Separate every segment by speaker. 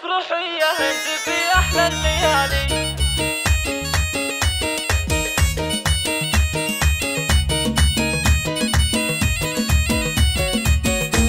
Speaker 1: افرحي يا هند في احلى الليالي.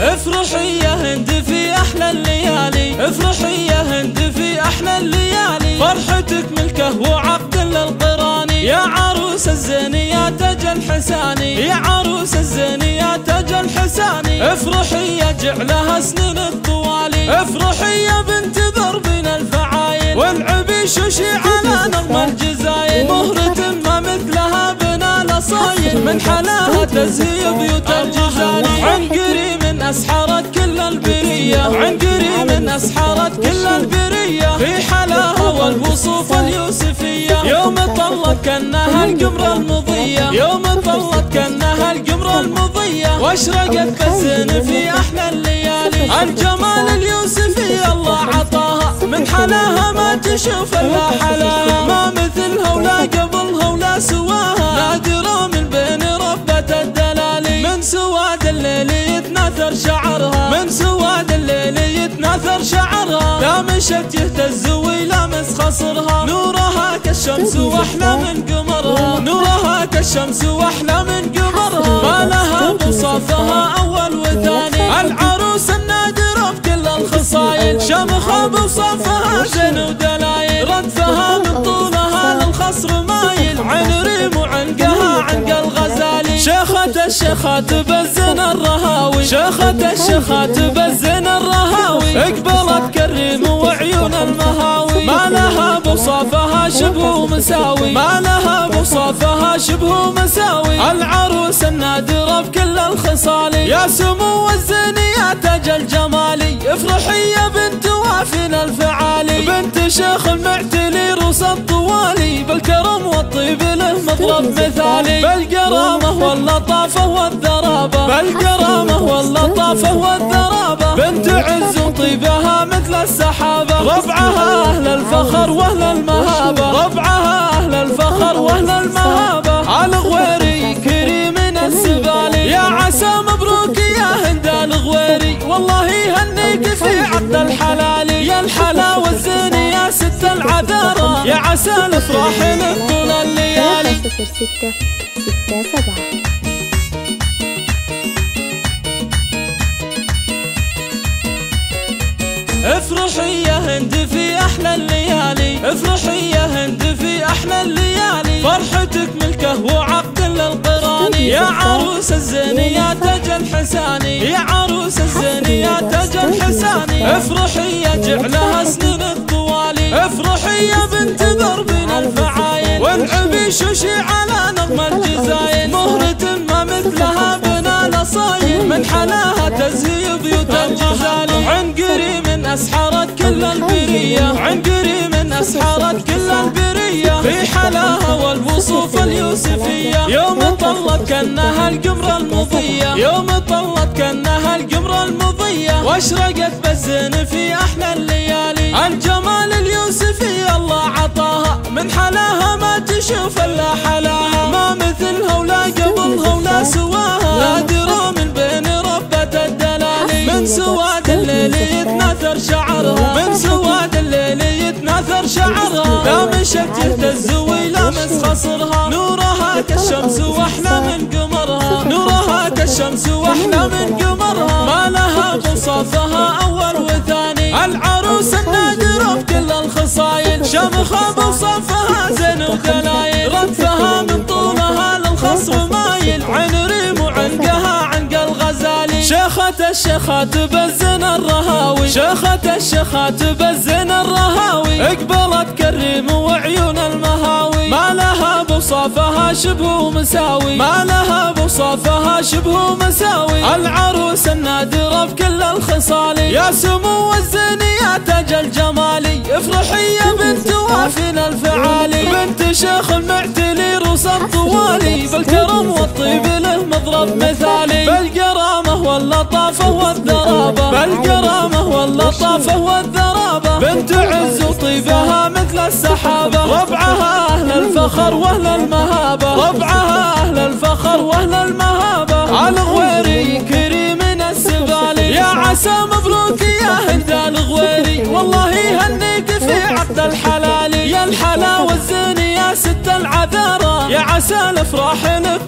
Speaker 1: افرحي يا هند في احلى الليالي، افرحي يا هند في احلى الليالي، فرحتك ملكه وعقد للقراني، يا عروس الزين يا تاج الحساني، يا عروس الزين يا تاج الحساني، افرحي يا جعلها سنين الطوالي، افرحي يا بنت ضربنا الفعايل، والعبيش وشي على نغم الجزايل، مهرة ما مثلها بنا الاصايل، من حلاها تزهي بيوت الجزالي، عنقري من أسحرت كل البرية، عنقري من أسحرت كل البرية، في حلاها والوصوف اليوسفية، يوم طلت كأنها القمر المضية، يوم طلت كأنها القمر المضية، واشرقت بالزين في أحلى الليالي، الجمال اليوسفي الله عطاها، من حلاها ما تشوف إلا حلاها، ما مثلها ولا قبلها ولا سواها، نادرة من بين ربة الدلالي، من سواد الليل يتناثر شعرها، من سواد الليل يتناثر شعرها، لا مشت يهتز ويلامس خصرها، نورها كالشمس واحلى من قمرها، نورها كالشمس واحلى من قمرها، ما لها بوصافها اول وثاني، العروس النادرة بكل الخصايل، شمخها بوصافها زين ودلايل، ردفها من طولها للخصر مايل، عين ريم وعنقها عنق الغزالي، شيخة الشيخات بزن الرهاوي، شيخة الشيخات بزن الرهاوي، اقبلت كريم وعيون المهاوي، ما لها بوصافها شبه مساوي، ما لها بوصافها شبه مساوي، العروس النادرة بكل الخصالي، يا سمو الزين يا تاج الجمالي، افرحي يا بنت وافن الفعالي، بنت شيخ المعتلي روس الطوالي، بالكرم والطيب له مضرب مثالي، بالكرامة واللطافة والذرابة، بالكرامة واللطافة والذرابة، بنت عز وطيبها مثل السحابة، ربعها أهل الفخر وأهل المهابة، ربعها أهل الفخر وأهل المهابة، على غويري كريم السبالي، يا عسى مبروك يا هند الغويري، والله يهنيك في عقد الحلالي، يا الحلا والزين يا ست العذارى، يا عسى الافراح لك طول الليالي.
Speaker 2: 0667.
Speaker 1: افرحي يا هند في احلى الليالي، افرحي يا هند في احلى الليالي، فرحتك ملكه وعقد للقراني، يا عروس الزين يا تاج الحساني، يا عروس الزين يا تاج الحساني، افرحي يا جعلها سنين الطوالي، افرحي يا بنت ضربنا الفعايل، والعبيش وشي على نغم الجزايل، مهرة ما مثلها بنا الاصايل، من حلاها تزهي بيوت الجزالي، عنقري من أسحرت كل البرية، عنقري من أسحرت كل البرية، في حلاها والوصوف اليوسفية، يوم طلت كأنها القمر المضية، يوم طلت كأنها القمر المضية، واشرقت بالزين في أحلى الليالي، الجمال اليوسفي الله عطاها، من حلاها ما تشوف إلا حلاها، ما مثلها ولا قبلها ولا سواها، نادرة من بين ربة الدلالي، من سواد الليل يتناثر شعرها، من سواد الليل يتناثر شعرها، لا مشت يهتز ويلامس خصرها، نورها كالشمس واحلى من قمرها، نورها كالشمس واحلى من قمرها، ما لها بوصافها اول وثاني، العروس النادرة بكل الخصايل، شمخها بوصافها زين ودلايل، ردفها من طولها للخصر مايل، عين ريم وعنقها عنق الغزالي، شيخة الشيخات بزن الرهاوي، شيخة الشيخات بزن الرهاوي، اقبلت كريم وعيون المهاوي، ما لها بوصافها شبه مساوي، ما لها بوصافها شبه مساوي، العروس النادرة بكل الخصالي، يا سمو الزين يا تاج الجمالي، افرحي يا بنت وافن الفعالي، بنت شيخ المعتلي روس الطوالي، بالكرم والطيب له مضرب مثالي، بالكرامة واللطافة والذرابة، بالكرامة واللطافة والذرابة، بنت عز وطيبها مثل السحابة، ربعها أهل الفخر وأهل المهابة، ربعها أهل الفخر وأهل المهابة، على غويري كريم السبالي، يا عسى مبروك يا هند الغويري، والله الحلال. يا الحلا والزين يا ست العذارى، يا عسى الافراح لك